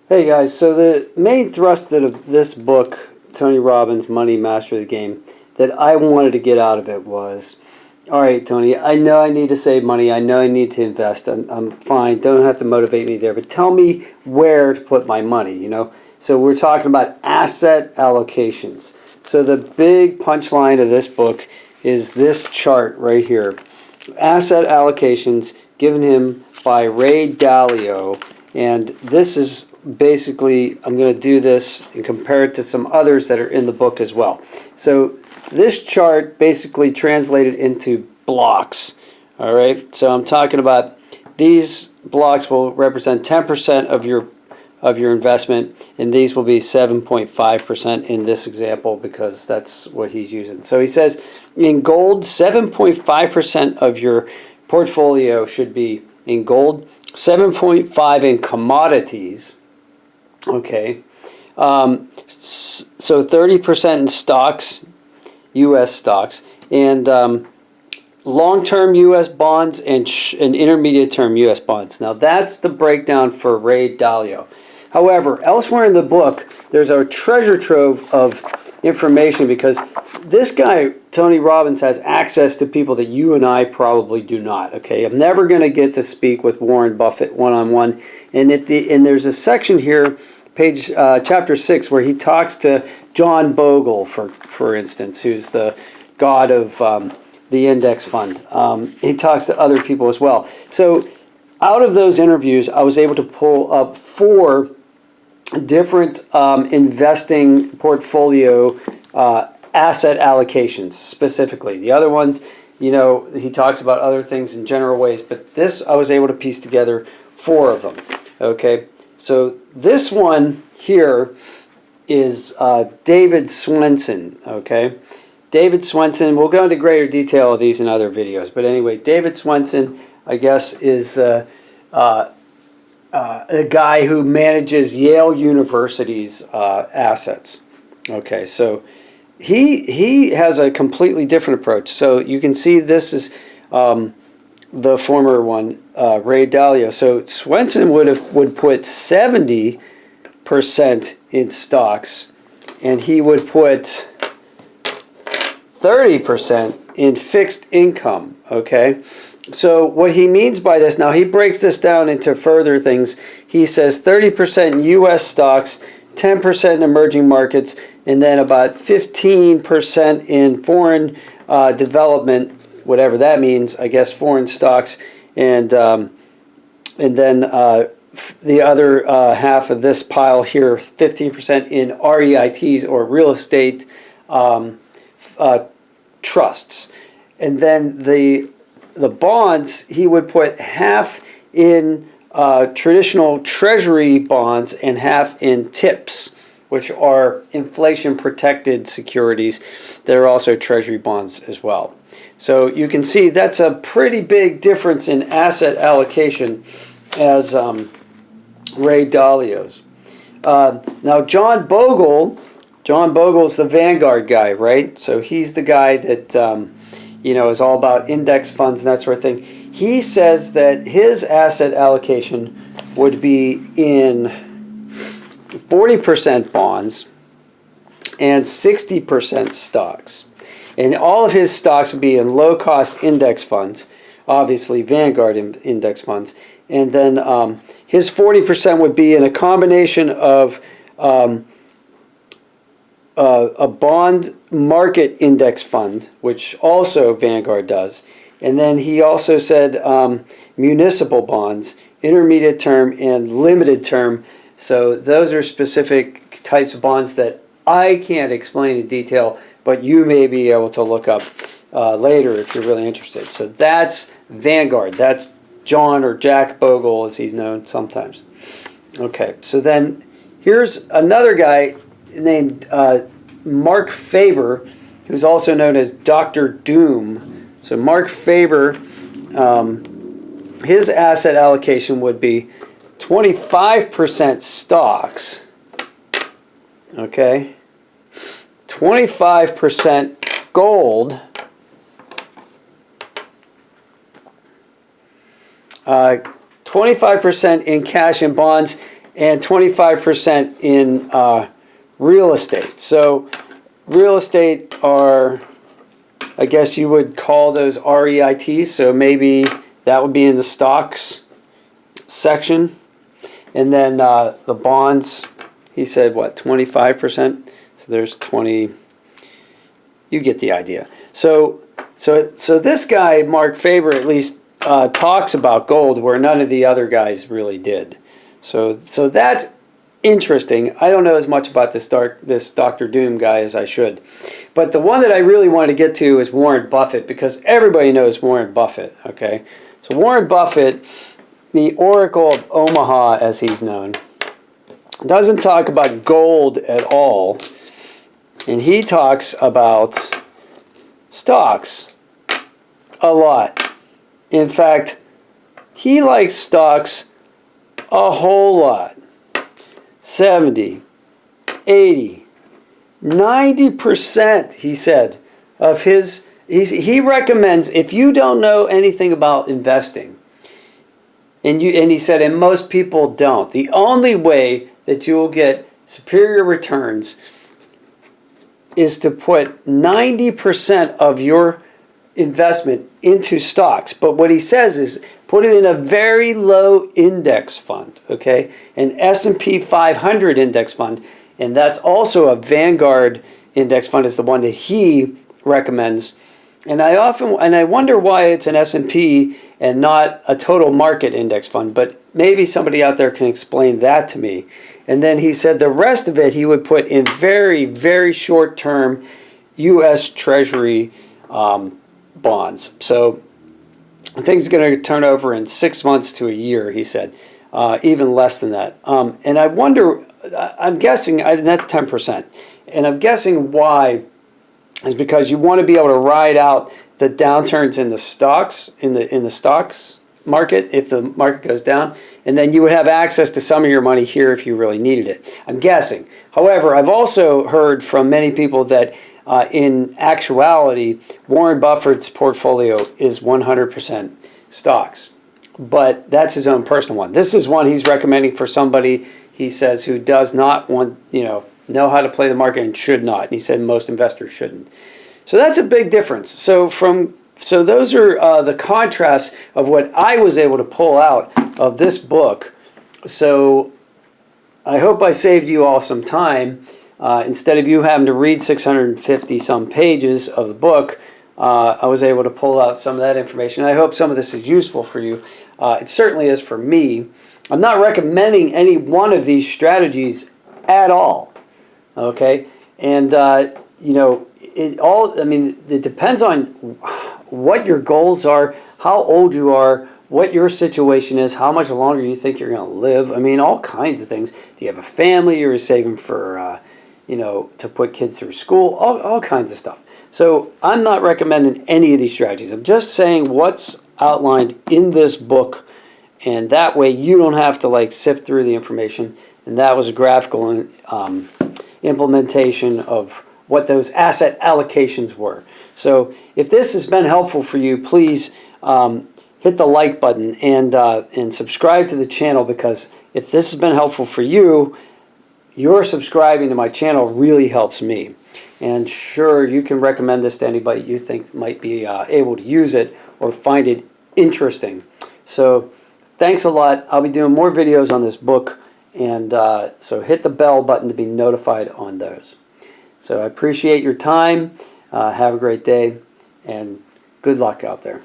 Hey guys, so the main thrust of this book, Tony Robbins' Money Master the Game, that I wanted to get out of it was, all right, Tony, I know I need to save money. I know I need to invest. I'm fine. Don't have to motivate me there. But tell me where to put my money, you know? So we're talking about asset allocations. So the big punchline of this book is this chart right here. Asset allocations given him by Ray Dalio. And this is basically, I'm going to do this and compare it to some others that are in the book as well. So this chart basically translated into blocks. All right, so I'm talking about these blocks will represent 10% of your investment, and these will be 7.5% in this example because that's what he's using. So he says in gold, 7.5% of your portfolio should be in gold, 7.5 in commodities. Okay, so 30% in stocks, U.S. stocks, and long-term U.S. bonds and intermediate-term U.S. bonds. Now that's the breakdown for Ray Dalio. However, elsewhere in the book, there's a treasure trove of information because this guy, Tony Robbins, has access to people that you and I probably do not. Okay, I'm never going to get to speak with Warren Buffett one-on-one, and there's a section here, page chapter 6, where he talks to John Bogle, for instance, who's the god of the index fund. He talks to other people as well. So out of those interviews, I was able to pull up 4 different investing portfolio asset allocations specifically. The other ones, you know, he talks about other things in general ways, but this I was able to piece together 4 of them. Okay, so this one here is David Swensen. Okay, David Swensen. We'll go into greater detail of these in other videos, but anyway, David Swensen, I guess, is a guy who manages Yale University's assets. Okay, so he has a completely different approach. So you can see this is the former one, Ray Dalio. So Swensen would put 70% in stocks, and he would put 30% in fixed income. Okay, so what he means by this, now he breaks this down into further things. He says 30% in U.S. stocks, 10% in emerging markets, and then about 15% in foreign development, whatever that means, I guess foreign stocks, and then the other half of this pile here, 15% in REITs or real estate trusts. And then the bonds, he would put half in traditional treasury bonds and half in TIPS, which are inflation-protected securities. They're also treasury bonds as well. So you can see that's a pretty big difference in asset allocation as Ray Dalio's. Now John Bogle's the Vanguard guy, right? So he's the guy that you know, is all about index funds and that sort of thing. He says that his asset allocation would be in 40% bonds and 60% stocks. And all of his stocks would be in low-cost index funds, obviously Vanguard index funds. And then his 40% would be in a combination of a bond market index fund, which also Vanguard does. And then he also said municipal bonds, intermediate term and limited term. So those are specific types of bonds that I can't explain in detail, but you may be able to look up later if you're really interested. So that's Vanguard. That's John or Jack Bogle, as he's known sometimes. Okay, so then here's another guy named Mark Faber, who's also known as Dr. Doom. So Mark Faber, his asset allocation would be 25% stocks, okay, 25% gold, 25% in cash and bonds, and 25% in real estate. So real estate are, I guess you would call those REITs, so maybe that would be in the stocks section. And then the bonds, he said, what, 25%? So there's 20, you get the idea. So this guy, Mark Faber, at least talks about gold where none of the other guys really did. So that's interesting. I don't know as much about this Dr. Doom guy as I should. But the one that I really wanted to get to is Warren Buffett, because everybody knows Warren Buffett, okay? So Warren Buffett, the Oracle of Omaha, as he's known, doesn't talk about gold at all. And he talks about stocks a lot. In fact, he likes stocks a whole lot. 70, 80, 90%, he said, of his, he recommends, if you don't know anything about investing, and he said, and most people don't, the only way that you will get superior returns is to put 90% of your investment into stocks. But what he says is put it in a very low index fund, okay? An S&P 500 index fund, and that's also a Vanguard index fund is the one that he recommends. And I wonder why it's an S&P and not a total market index fund, but maybe somebody out there can explain that to me. And then he said the rest of it he would put in very, very short-term U.S. Treasury bonds. So things are going to turn over in 6 months to a year, he said, even less than that. And I wonder, I'm guessing, that's 10%. And I'm guessing why is because you want to be able to ride out the downturns in the stocks, in the stocks market, if the market goes down, and then you would have access to some of your money here if you really needed it. I'm guessing. However, I've also heard from many people that in actuality, Warren Buffett's portfolio is 100% stocks. But that's his own personal one. This is one he's recommending for somebody, he says, who does not want, know how to play the market and should not. And he said most investors shouldn't. So that's a big difference. So those are the contrasts of what I was able to pull out of this book. So I hope I saved you all some time. Instead of you having to read 650 some pages of the book, I was able to pull out some of that information. I hope some of this is useful for you. It certainly is for me. I'm not recommending any one of these strategies at all. Okay, and it depends on what your goals are, how old you are, what your situation is, how much longer you think you're going to live. I mean, all kinds of things. Do you have a family? You're saving for, to put kids through school? All kinds of stuff. So I'm not recommending any of these strategies. I'm just saying what's outlined in this book, and that way you don't have to sift through the information. And that was a graphical implementation of what those asset allocations were. So if this has been helpful for you, please hit the like button and subscribe to the channel, because if this has been helpful for you, your subscribing to my channel really helps me. And sure, you can recommend this to anybody you think might be able to use it or find it interesting. So thanks a lot. I'll be doing more videos on this book, and so hit the bell button to be notified on those. So I appreciate your time. Have a great day, and good luck out there.